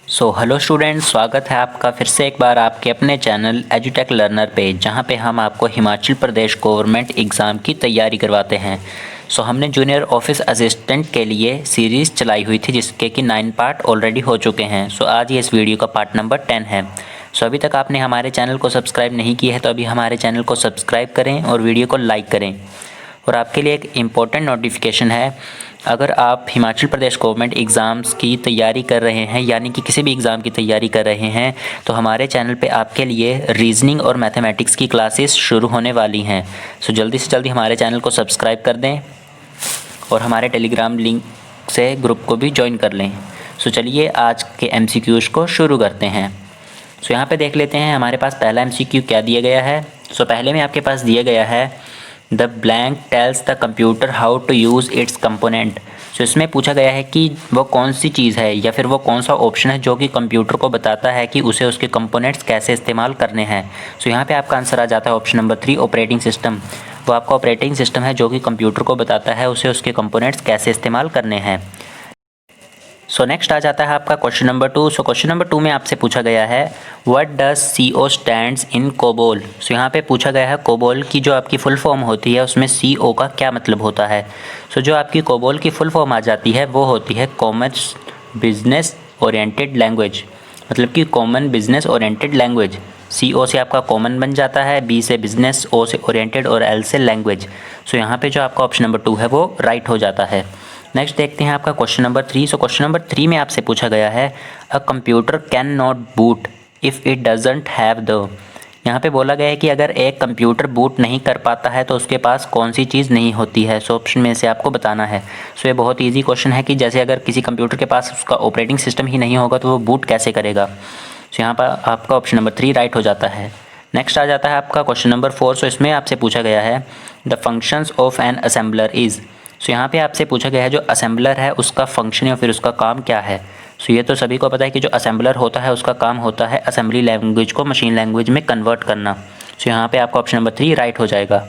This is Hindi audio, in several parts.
हेलो स्टूडेंट्स, स्वागत है आपका फिर से एक बार आपके अपने चैनल एजुटेक लर्नर पे, जहाँ पे हम आपको हिमाचल प्रदेश गवर्नमेंट एग्ज़ाम की तैयारी करवाते हैं। हमने जूनियर ऑफिस असिस्टेंट के लिए सीरीज़ चलाई हुई थी, जिसके कि 9 पार्ट ऑलरेडी हो चुके हैं। आज ये इस वीडियो का पार्ट नंबर 10 है। अभी तक आपने हमारे चैनल को सब्सक्राइब नहीं किया है तो अभी हमारे चैनल को सब्सक्राइब करें और वीडियो को लाइक करें। और आपके लिए एक इम्पॉर्टेंट नोटिफिकेशन है, अगर आप हिमाचल प्रदेश गवर्नमेंट एग्ज़ाम्स की तैयारी कर रहे हैं, यानी कि किसी भी एग्ज़ाम की तैयारी कर रहे हैं, तो हमारे चैनल पे आपके लिए रीजनिंग और मैथमेटिक्स की क्लासेस शुरू होने वाली हैं। जल्दी से जल्दी हमारे चैनल को सब्सक्राइब कर दें और हमारे टेलीग्राम लिंक से ग्रुप को भी ज्वाइन कर लें। चलिए आज के MCQs को शुरू करते हैं। यहाँ पे देख लेते हैं हमारे पास पहला MCQ क्या दिया गया है। पहले में आपके पास दिया गया है the blank tells the computer how to use its component. इसमें पूछा गया है कि वो कौन सी चीज़ है या फिर वो कौन सा ऑप्शन है जो कि कंप्यूटर को बताता है कि उसे उसके कंपोनेंट्स कैसे इस्तेमाल करने हैं। यहाँ पे आपका आंसर आ जाता है ऑप्शन नंबर 3, ऑपरेटिंग सिस्टम। वो आपका ऑपरेटिंग सिस्टम है जो कि कंप्यूटर को बताता है उसे उसके कंपोनेंट्स कैसे इस्तेमाल करने हैं। नेक्स्ट आ जाता है आपका क्वेश्चन नंबर 2। क्वेश्चन नंबर 2 में आपसे पूछा गया है what does CO stands in COBOL. यहाँ पे पूछा गया है कोबोल की जो आपकी फुल फॉर्म होती है उसमें CO का क्या मतलब होता है। जो आपकी कोबोल की फुल फॉर्म आ जाती है वो होती है कॉमर्स बिजनेस ओरिएंटेड लैंग्वेज, मतलब कि common business oriented language. CO से आपका कॉमन बन जाता है, B से बिजनेस, O से ओरिएंटेड और L से लैंग्वेज। यहाँ पे जो आपका ऑप्शन नंबर 2 है वो राइट हो जाता है। नेक्स्ट देखते हैं आपका क्वेश्चन नंबर 3। क्वेश्चन नंबर 3 में आपसे पूछा गया है a computer can not boot if it doesn't have the. यहाँ पे बोला गया है कि अगर एक कंप्यूटर बूट नहीं कर पाता है तो उसके पास कौन सी चीज़ नहीं होती है। ऑप्शन में से आपको बताना है। ये बहुत ईजी क्वेश्चन है कि जैसे अगर किसी कंप्यूटर के पास उसका ऑपरेटिंग सिस्टम ही नहीं होगा तो वो बूट कैसे करेगा। यहाँ पर आपका ऑप्शन नंबर 3 राइट हो जाता है। नेक्स्ट आ जाता है आपका क्वेश्चन नंबर 4। इसमें आपसे पूछा गया है the functions of an assembler is. यहाँ पे आपसे पूछा गया है जो असेंबलर है उसका फंक्शन या फिर उसका काम क्या है। ये तो सभी को पता है कि जो असेंबलर होता है उसका काम होता है असेंबली लैंग्वेज को मशीन लैंग्वेज में कन्वर्ट करना। यहाँ पे आपका ऑप्शन नंबर 3 राइट हो जाएगा।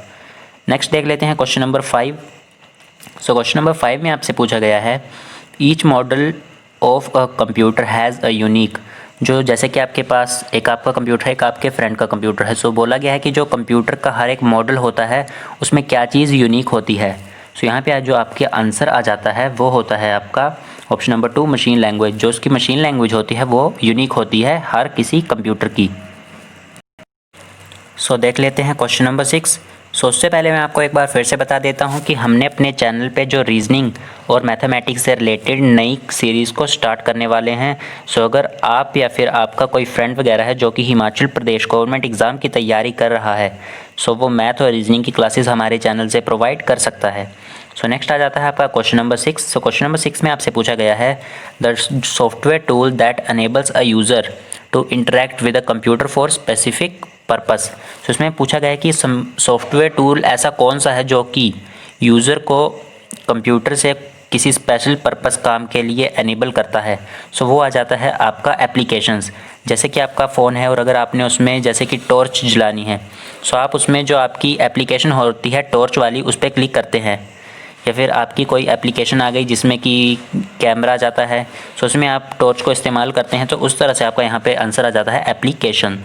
नेक्स्ट देख लेते हैं क्वेश्चन नंबर 5। क्वेश्चन नंबर 5 में आपसे पूछा गया है each model of a computer has a unique. जो जैसे कि आपके पास एक आपका कंप्यूटर है, एक आपके फ्रेंड का कंप्यूटर है। बोला गया है कि जो कंप्यूटर का हर एक मॉडल होता है उसमें क्या चीज़ यूनिक होती है। यहाँ पे जो आपके आंसर आ जाता है वो होता है आपका ऑप्शन नंबर 2, मशीन लैंग्वेज। जो उसकी मशीन लैंग्वेज होती है वो यूनिक होती है हर किसी कंप्यूटर की। देख लेते हैं क्वेश्चन नंबर 6। उससे पहले मैं आपको एक बार फिर से बता देता हूँ कि हमने अपने चैनल पे जो रीजनिंग और मैथमेटिक्स से रिलेटेड नई सीरीज़ को स्टार्ट करने वाले हैं। अगर आप या फिर आपका कोई फ्रेंड वगैरह है जो कि हिमाचल प्रदेश गवर्नमेंट एग्ज़ाम की तैयारी कर रहा है, वो मैथ और रीजनिंग की क्लासेस हमारे चैनल से प्रोवाइड कर सकता है। नेक्स्ट आ जाता है आपका क्वेश्चन नंबर 6। क्वेश्चन नंबर 6 में आपसे पूछा गया है the software tool that enables a user to interact with a computer for specific purpose. इसमें पूछा गया है कि सॉफ्टवेयर टूल ऐसा कौन सा है जो कि यूज़र को कंप्यूटर से किसी स्पेशल पर्पस काम के लिए एनेबल करता है। वो आ जाता है आपका एप्लीकेशंस। जैसे कि आपका फ़ोन है और अगर आपने उसमें जैसे कि टॉर्च जलानी है, आप उसमें जो आपकी एप्लीकेशन होती है टॉर्च वाली उस पर क्लिक करते हैं, या फिर आपकी कोई एप्लीकेशन आ गई जिसमें कि कैमरा आ जाता है, उसमें आप टॉर्च को इस्तेमाल करते हैं, तो उस तरह से आपका यहाँ पे आंसर आ जाता है एप्लीकेशन।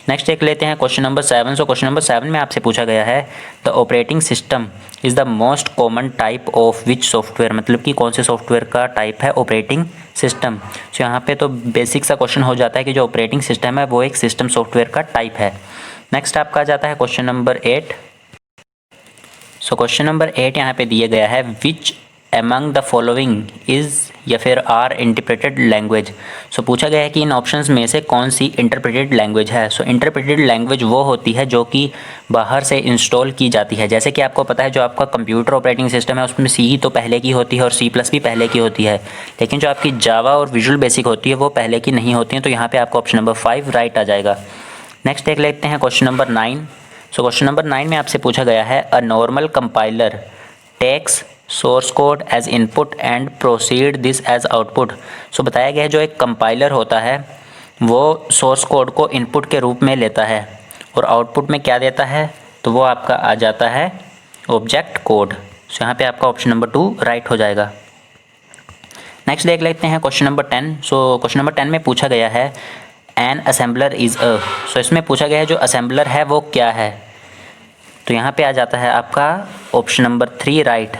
नेक्स्ट देख लेते हैं क्वेश्चन नंबर 7। क्वेश्चन नंबर 7 में आपसे पूछा गया है the operating system is the most common type of which software, मतलब कि कौन से सॉफ्टवेयर का टाइप है ऑपरेटिंग सिस्टम। यहाँ पे तो बेसिक सा क्वेश्चन हो जाता है कि जो ऑपरेटिंग सिस्टम है वो एक सिस्टम सॉफ्टवेयर का टाइप है। नेक्स्ट आपका आ जाता है क्वेश्चन नंबर 8। क्वेश्चन नंबर 8 यहाँ पे दिया गया है which among the following is या फिर आर इंटरप्रेटेड लैंग्वेज। पूछा गया है कि इन ऑप्शंस में से कौन सी इंटरप्रेटेड लैंग्वेज है। इंटरप्रेटेड लैंग्वेज वो होती है जो कि बाहर से इंस्टॉल की जाती है। जैसे कि आपको पता है जो आपका कंप्यूटर ऑपरेटिंग सिस्टम है उसमें C तो पहले की होती है और C+ भी पहले की होती है, लेकिन जो आपकी जावा और विजुअल बेसिक होती है वो पहले की नहीं होती हैं। तो यहाँ पर आपका ऑप्शन नंबर 5 राइट आ जाएगा। नेक्स्ट देख लेते हैं क्वेश्चन नंबर 9। क्वेश्चन नंबर 9 में आपसे पूछा गया है a normal compiler takes source code as input and proceed this as output. बताया गया है जो एक कंपाइलर होता है वो सोर्स कोड को इनपुट के रूप में लेता है और आउटपुट में क्या देता है, तो वो आपका आ जाता है ऑब्जेक्ट कोड। यहाँ पे आपका ऑप्शन नंबर 2 राइट हो जाएगा। नेक्स्ट देख लेते हैं क्वेश्चन नंबर 10। सो क्वेश्चन नंबर 10 में पूछा गया है एन असेंबलर इज़ अ। सो इसमें पूछा गया है जो असेंबलर है वो क्या है। तो यहाँ पे आ जाता है आपका ऑप्शन नंबर 3 राइट।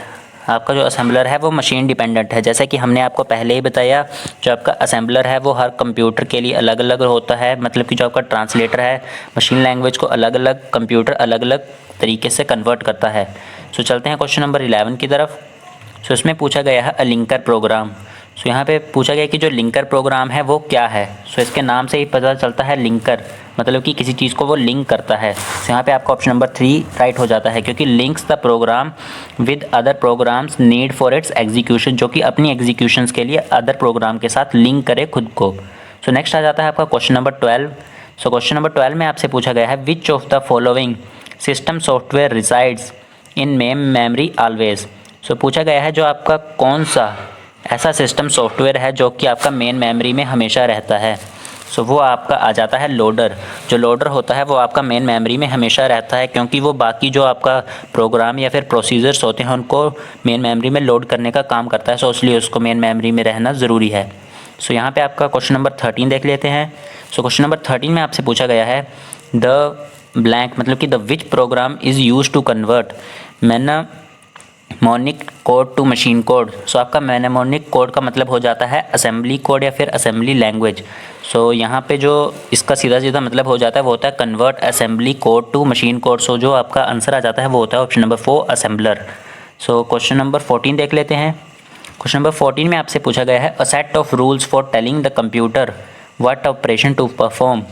आपका जो असेंबलर है वो मशीन डिपेंडेंट है। जैसे कि हमने आपको पहले ही बताया, जो आपका असेंबलर है वो हर कंप्यूटर के लिए अलग अलग होता है। मतलब कि जो आपका ट्रांसलेटर है मशीन लैंग्वेज को अलग अलग कंप्यूटर अलग अलग तरीके से कन्वर्ट करता है। सो चलते हैं क्वेश्चन नंबर 11 की तरफ। सो इसमें पूछा गया है अ लिंकर प्रोग्राम। सो यहाँ पे पूछा गया कि जो लिंकर प्रोग्राम है वो क्या है। सो इसके नाम से ही पता चलता है लिंकर, मतलब कि किसी चीज़ को वो लिंक करता है। सो यहाँ पे आपका ऑप्शन नंबर 3 राइट हो जाता है, क्योंकि links the program with other programs need for its execution, जो कि अपनी एग्जीक्यूशंस के लिए अदर प्रोग्राम के साथ लिंक करे खुद को। सो नेक्स्ट आ जाता है आपका question number 12। So question number 12 में आपसे पूछा गया है which of the following system software resides in main memory always. So पूछा गया है जो आपका कौन सा ऐसा सिस्टम सॉफ्टवेयर है जो कि आपका मेन मेमोरी में हमेशा रहता है। सो वो आपका आ जाता है लोडर। जो लोडर होता है वो आपका मेन मेमोरी में हमेशा रहता है, क्योंकि वो बाकी जो आपका प्रोग्राम या फिर प्रोसीजर्स होते हैं उनको मेन मेमोरी में लोड करने का काम करता है। सो इसलिए उसको मेन मेमोरी में रहना ज़रूरी है। सो यहाँ पे आपका क्वेश्चन नंबर 13 देख लेते हैं। सो क्वेश्चन नंबर 13 में आपसे पूछा गया है द ब्लैंक, मतलब कि the which program is use to convert mnemonic code to machine code. So आपका मैनेमोनिक कोड का मतलब हो जाता है असेंबली कोड या फिर असेंबली लैंग्वेज। सो यहाँ पे जो इसका सीधा सीधा मतलब हो जाता है वो होता है convert assembly code to machine code. So जो आपका आंसर आ जाता है वो होता है option number 4 assembler. So question number 14 देख लेते हैं। क्वेश्चन नंबर 14 में आपसे पूछा गया है a set of rules for telling the computer what operation to perform.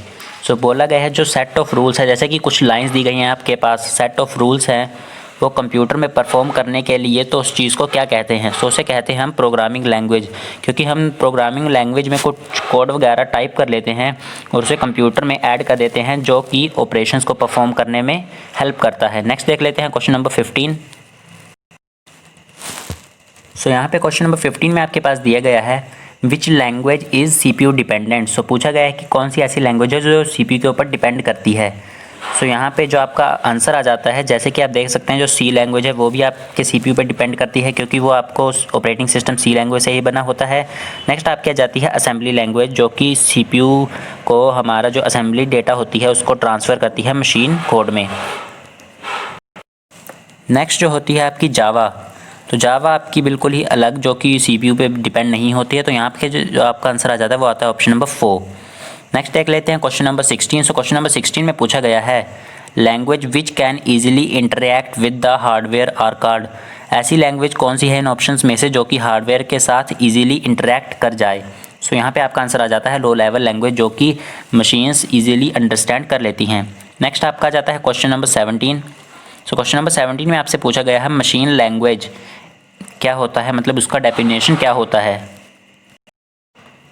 So बोला गया है जो सेट ऑफ रूल्स है, जैसे कि कुछ लाइंस दी गई हैं आपके पास, सेट ऑफ रूल्स हैं वो कंप्यूटर में परफॉर्म करने के लिए, तो उस चीज़ को क्या कहते हैं। सो उसे कहते हैं हम प्रोग्रामिंग लैंग्वेज, क्योंकि हम प्रोग्रामिंग लैंग्वेज में कुछ कोड वगैरह टाइप कर लेते हैं और उसे कंप्यूटर में ऐड कर देते हैं जो कि ऑपरेशंस को परफॉर्म करने में हेल्प करता है। नेक्स्ट देख लेते हैं क्वेश्चन नंबर 15। सो यहाँ पे क्वेश्चन नंबर 15 में आपके पास दिया गया है which language is CPU dependent. So पूछा गया है कि कौन सी ऐसी लैंग्वेज है जो CPU के ऊपर डिपेंड करती है। सो यहाँ पे जो आपका आंसर आ जाता है, जैसे कि आप देख सकते हैं जो C लैंग्वेज है वो भी आपके CPU पे डिपेंड करती है, क्योंकि वो आपको ऑपरेटिंग सिस्टम C लैंग्वेज से ही बना होता है। नेक्स्ट आपकी आ जाती है असेंबली लैंग्वेज, जो कि CPU को हमारा जो असेंबली डेटा होती है उसको ट्रांसफ़र करती है मशीन कोड में। नेक्स्ट जो होती है आपकी जावा। तो जावा आपकी बिल्कुल ही अलग, जो कि CPU पे डिपेंड नहीं होती है। तो यहाँ पे जो आपका आंसर आ जाता है वो आता है ऑप्शन नंबर 4। नेक्स्ट देख लेते हैं question number 16। So question number 16 में पूछा गया है language which can easily interact with the hardware are card. ऐसी लैंग्वेज कौन सी है इन ऑप्शंस में से जो कि हार्डवेयर के साथ ईजिली इंटरेक्ट कर जाए। सो यहाँ पे आपका आंसर आ जाता है लो लेवल लैंग्वेज, जो कि मशीन्स ईजिली अंडरस्टैंड कर लेती हैं। नेक्स्ट आपका आ जाता है क्वेश्चन नंबर 17। सो क्वेश्चन नंबर 17 में आपसे पूछा गया है मशीन लैंग्वेज क्या होता है, मतलब उसका डेफिनेशन क्या होता है।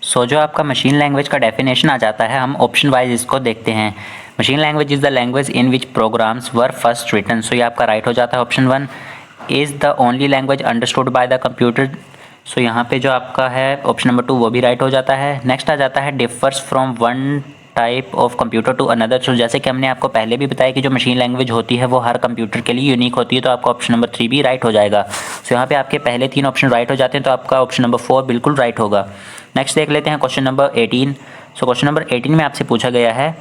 सो जो आपका मशीन लैंग्वेज का डेफिनेशन आ जाता है, हम ऑप्शन वाइज इसको देखते हैं। Machine language is the language in which programs were first written. So ये आपका राइट हो जाता है option 1। Is the only language understood by the computer. So यहाँ पे जो आपका है ऑप्शन नंबर 2 वो भी राइट हो जाता है। नेक्स्ट आ जाता है differs from one type of computer to another. So जैसे कि हमने आपको पहले भी बताया कि जो मशीन लैंग्वेज होती है वो हर कंप्यूटर के लिए यूनिक होती है, तो आपका ऑप्शन नंबर 3 भी राइट हो जाएगा। सो यहाँ पे आपके पहले 3 ऑप्शन राइट हो जाते हैं, तो आपका ऑप्शन नंबर 4 बिल्कुल राइट होगा। नेक्स्ट देख लेते हैं क्वेश्चन नंबर 18। सो क्वेश्चन नंबर 18 में आपसे पूछा गया है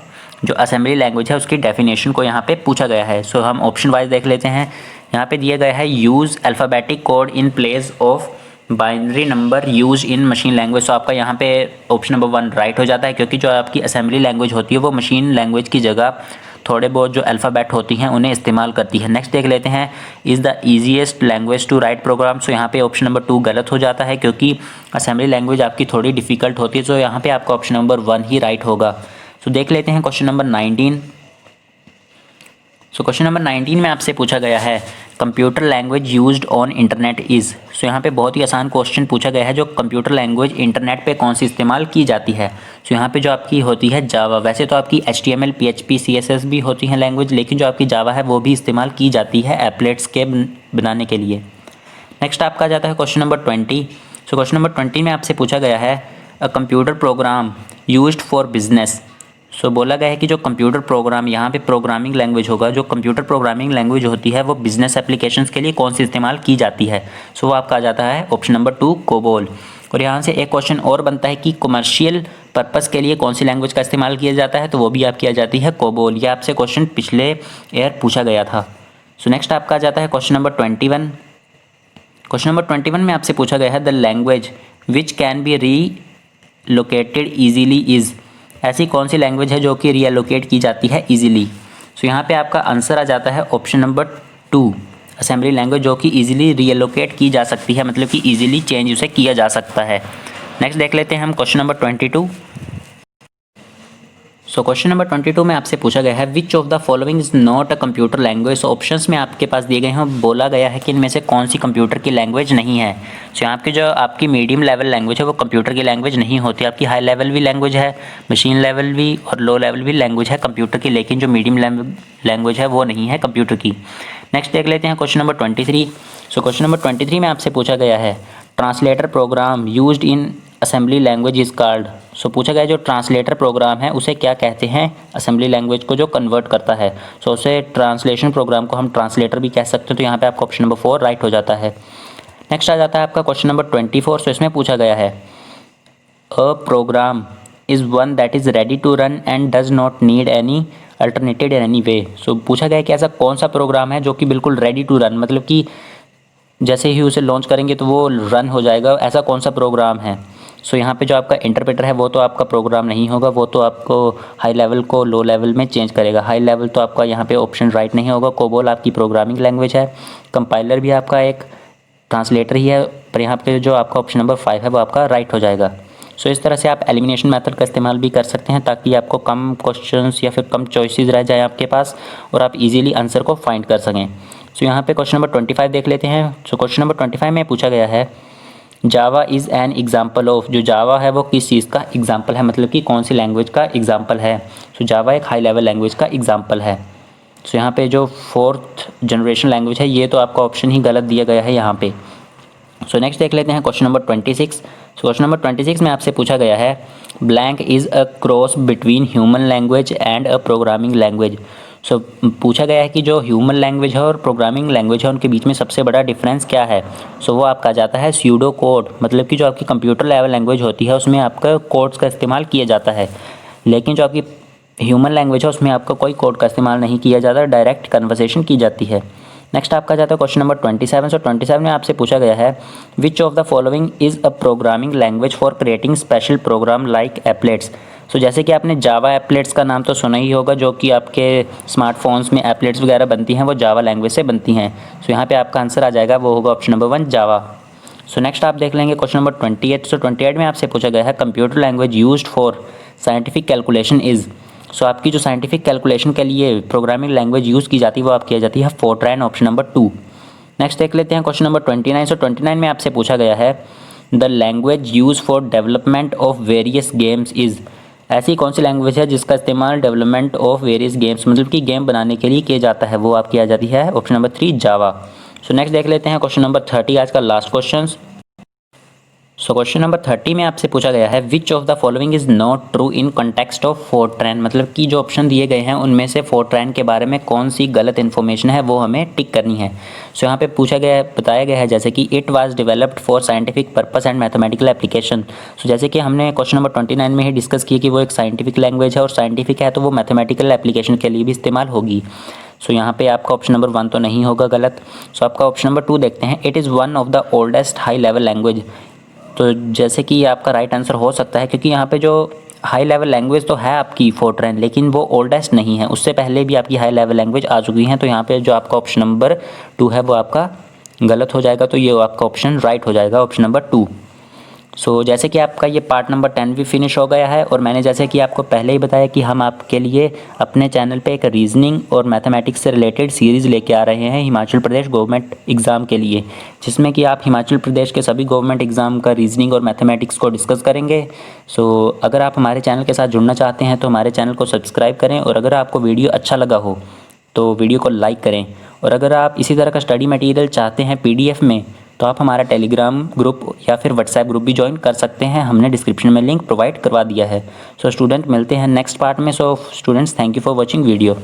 जो असेंबली लैंग्वेज है उसकी डेफिनेशन को यहाँ पे पूछा गया है। सो हम ऑप्शन वाइज देख लेते हैं। यहाँ पे दिया गया है use alphabetic code in place of binary number use in machine language. तो आपका यहाँ पे ऑप्शन नंबर 1 राइट हो जाता है, क्योंकि जो आपकी असेंबली लैंग्वेज होती है वो मशीन लैंग्वेज की जगह थोड़े बहुत जो अल्फ़ाबेट होती हैं उन्हें इस्तेमाल करती है। नेक्स्ट देख लेते हैं is the easiest language to write program. So यहाँ पे ऑप्शन नंबर 2 गलत हो जाता है, क्योंकि असेंबली लैंग्वेज आपकी थोड़ी डिफ़िकल्ट होती है। तो यहाँ पे आपका ऑप्शन नंबर 1 ही राइट होगा। सो देख लेते हैं question number 19। So question number 19 में आपसे पूछा गया है computer language used on internet is. So यहाँ पे बहुत ही आसान क्वेश्चन पूछा गया है, जो कंप्यूटर लैंग्वेज इंटरनेट पे कौन सी इस्तेमाल की जाती है। सो यहाँ पे जो आपकी होती है जावा। वैसे तो आपकी HTML PHP CSS भी होती हैं लैंग्वेज, लेकिन जो आपकी जावा है वो भी इस्तेमाल की जाती है एप्लेट्स के बनाने के लिए। नेक्स्ट आपका आ जाता है question number 20। So question number 20 में आपसे पूछा गया है a computer program used for business. So बोला गया है कि जो कंप्यूटर प्रोग्राम, यहाँ पे प्रोग्रामिंग लैंग्वेज होगा, जो कंप्यूटर प्रोग्रामिंग लैंग्वेज होती है वो बिजनेस एप्लीकेशंस के लिए कौन सी इस्तेमाल की जाती है। सो वो आपका आ जाता है ऑप्शन नंबर 2 कोबोल। और यहाँ से एक क्वेश्चन और बनता है कि कमर्शियल पर्पस के लिए कौन सी लैंग्वेज का इस्तेमाल किया जाता है, तो वो भी आपकी आ जाती है कोबोल। ये आपसे क्वेश्चन पिछले ईयर पूछा गया था। सो नेक्स्ट आपका आ जाता है क्वेश्चन नंबर 21। क्वेश्चन नंबर 21 में आपसे पूछा गया है the language which can be relocated easily is. ऐसी कौन सी लैंग्वेज है जो कि रीअलोकेट की जाती है ईजीली। सो यहाँ पे आपका आंसर आ जाता है ऑप्शन नंबर 2, असेंबली लैंग्वेज, जो कि ईजिली रीअलोकेट की जा सकती है, मतलब कि ईजिली चेंज उसे किया जा सकता है। नेक्स्ट देख लेते हैं हम क्वेश्चन नंबर 22। सो क्वेश्चन नंबर 22 में आपसे पूछा गया है which of the following is not a computer language. So options में आपके पास दिए गए हैं, बोला गया है कि इनमें से कौन सी कंप्यूटर की लैंग्वेज नहीं है। सो यहाँ की जो आपकी मीडियम लेवल लैंग्वेज है वो कंप्यूटर की लैंग्वेज नहीं होती। आपकी हाई लेवल भी लैंग्वेज है, मशीन लेवल भी और लो लेवल भी लैंग्वेज है कंप्यूटर की, लेकिन जो मीडियम लैंग्वेज है वो नहीं है कंप्यूटर की। नेक्स्ट देख लेते हैं question number 23। So question number 23 में आपसे पूछा गया है translator program used in assembly language is called. So पूछा गया जो ट्रांसलेटर प्रोग्राम है उसे क्या कहते हैं, असेंबली लैंग्वेज को जो कन्वर्ट करता है। सो उसे ट्रांसलेशन प्रोग्राम को हम ट्रांसलेटर भी कह सकते हैं। तो यहाँ पे आपका ऑप्शन नंबर 4 राइट हो जाता है। नेक्स्ट आ जाता है आपका क्वेश्चन नंबर 24। सो इसमें पूछा गया है a program is one that is ready to run and does not need any alternated in any way. So पूछा गया कि ऐसा कौन सा प्रोग्राम है जो कि बिल्कुल रेडी टू रन, मतलब कि जैसे ही उसे लॉन्च करेंगे तो वो रन हो जाएगा, ऐसा कौन सा प्रोग्राम है। सो यहाँ पे जो आपका इंटरप्रेटर है वो तो आपका प्रोग्राम नहीं होगा, वो तो आपको हाई लेवल को लो लेवल में चेंज करेगा। हाई लेवल तो आपका यहाँ पे ऑप्शन राइट नहीं होगा, कोबोल आपकी प्रोग्रामिंग लैंग्वेज है, कंपाइलर भी आपका एक ट्रांसलेटर ही है, पर यहाँ पे जो आपका ऑप्शन नंबर 5 है वो आपका राइट हो जाएगा। सो इस तरह से आप एलिमिनेशन मेथड का इस्तेमाल भी कर सकते हैं ताकि आपको कम क्वेश्चंस या फिर कम चॉइसेस रह जाए आपके पास और आप इजीली आंसर को फाइंड कर सकें। सो यहाँ पे क्वेश्चन नंबर 25 देख लेते हैं। सो क्वेश्चन नंबर 25 में पूछा गया है जावा इज़ एन एग्जाम्पल ऑफ। जो जावा है वो किस चीज़ का एग्जाम्पल है, मतलब कि कौन सी लैंग्वेज का एग्जाम्पल है। सो जावा एक हाई लेवल लैंग्वेज का एग्जाम्पल है। सो यहाँ पे जो 4th जनरेशन लैंग्वेज है ये तो आपका ऑप्शन ही गलत दिया गया है यहाँ पे। सो नेक्स्ट देख लेते हैं question number 26। So question number 26 में आपसे पूछा गया है blank is a cross between human language and a programming language. So पूछा गया है कि जो ह्यूमन लैंग्वेज है और प्रोग्रामिंग लैंग्वेज है उनके बीच में सबसे बड़ा डिफरेंस क्या है। सो वो आपका जाता है स्यूडो कोड, मतलब कि जो आपकी कंप्यूटर लेवल लैंग्वेज होती है उसमें आपका कोड्स का इस्तेमाल किया जाता है, लेकिन जो आपकी ह्यूमन लैंग्वेज है उसमें आपका कोई कोड का इस्तेमाल नहीं किया जाता, डायरेक्ट कन्वर्सेशन की जाती है। नेक्स्ट आपका जाता है क्वेश्चन नंबर 27। सो 27 में आपसे पूछा गया है which of the following is a programming language for creating special program like applets. So जैसे कि आपने जावा एप्लेट्स का नाम तो सुना ही होगा, जो कि आपके स्मार्टफोन्स में एप्लेट्स वगैरह बनती हैं वो जावा लैंग्वेज से बनती हैं। सो यहाँ पे आपका आंसर आ जाएगा, वो होगा ऑप्शन नंबर 1 जावा। सो नेक्स्ट आप देख लेंगे क्वेश्चन नंबर 28। सो 28 में आपसे पूछा गया है computer language used for scientific calculation is. So आपकी जो साइंटिफिक कैलकुलेशन के लिए प्रोग्रामिंग लैंग्वेज यूज़ की जाती है वो आपकी आ जाती है फोर्ट्रैन, ऑप्शन नंबर 2। नेक्स्ट देख लेते हैं क्वेश्चन नंबर 29। सो 29 में आपसे पूछा गया है the language use for development of various games is. ऐसी कौन सी लैंग्वेज है जिसका इस्तेमाल डेवलपमेंट ऑफ वेरियस गेम्स, मतलब कि गेम बनाने के लिए किया जाता है, वो आपकी आ जाती है ऑप्शन नंबर 3 जावा। सो नेक्स्ट देख लेते हैं क्वेश्चन नंबर 30, आज का लास्ट क्वेश्चन। सो क्वेश्चन नंबर 30 में आपसे पूछा गया है which of the following is not true in context of Fortran. मतलब कि जो ऑप्शन दिए गए हैं उनमें से फोर्ट्रैन के बारे में कौन सी गलत इन्फॉर्मेशन है वो हमें टिक करनी है। सो यहाँ पे पूछा गया है, बताया गया है जैसे कि it was developed for scientific purpose and mathematical application. So जैसे कि हमने क्वेश्चन नंबर 29 में ही डिस्कस किया कि वो एक साइंटिफिक लैंग्वेज है और साइंटिफिक है तो वो मैथमेटिकल एप्लीकेशन के लिए भी इस्तेमाल होगी। सो यहाँ पे आपका ऑप्शन नंबर 1 तो नहीं होगा गलत। सो आपका ऑप्शन नंबर 2 देखते हैं, it is one of the oldest high level language. तो जैसे कि आपका राइट आंसर हो सकता है क्योंकि यहाँ पे जो हाई लेवल लैंग्वेज तो है आपकी फोर्ट्रैन, लेकिन वो ओल्डेस्ट नहीं है, उससे पहले भी आपकी हाई लेवल लैंग्वेज आ चुकी हैं। तो यहाँ पे जो आपका ऑप्शन नंबर 2 है वो आपका गलत हो जाएगा, तो ये आपका ऑप्शन राइट हो जाएगा, ऑप्शन नंबर 2। सो जैसे कि आपका ये पार्ट नंबर 10 भी फिनिश हो गया है और मैंने जैसे कि आपको पहले ही बताया कि हम आपके लिए अपने चैनल पे एक रीजनिंग और मैथमेटिक्स से रिलेटेड सीरीज़ लेके आ रहे हैं हिमाचल प्रदेश गवर्नमेंट एग्ज़ाम के लिए, जिसमें कि आप हिमाचल प्रदेश के सभी गवर्नमेंट एग्ज़ाम का रीजनिंग और मैथमेटिक्स को डिस्कस करेंगे। सो अगर आप हमारे चैनल के साथ जुड़ना चाहते हैं तो हमारे चैनल को सब्सक्राइब करें और अगर आपको वीडियो अच्छा लगा हो तो वीडियो को लाइक करें। और अगर आप इसी तरह का स्टडी मटेरियल चाहते हैं PDF में तो आप हमारा टेलीग्राम ग्रुप या फिर व्हाट्सएप ग्रुप भी ज्वाइन कर सकते हैं, हमने डिस्क्रिप्शन में लिंक प्रोवाइड करवा दिया है। सो स्टूडेंट मिलते हैं नेक्स्ट पार्ट में। So students thank you for watching video.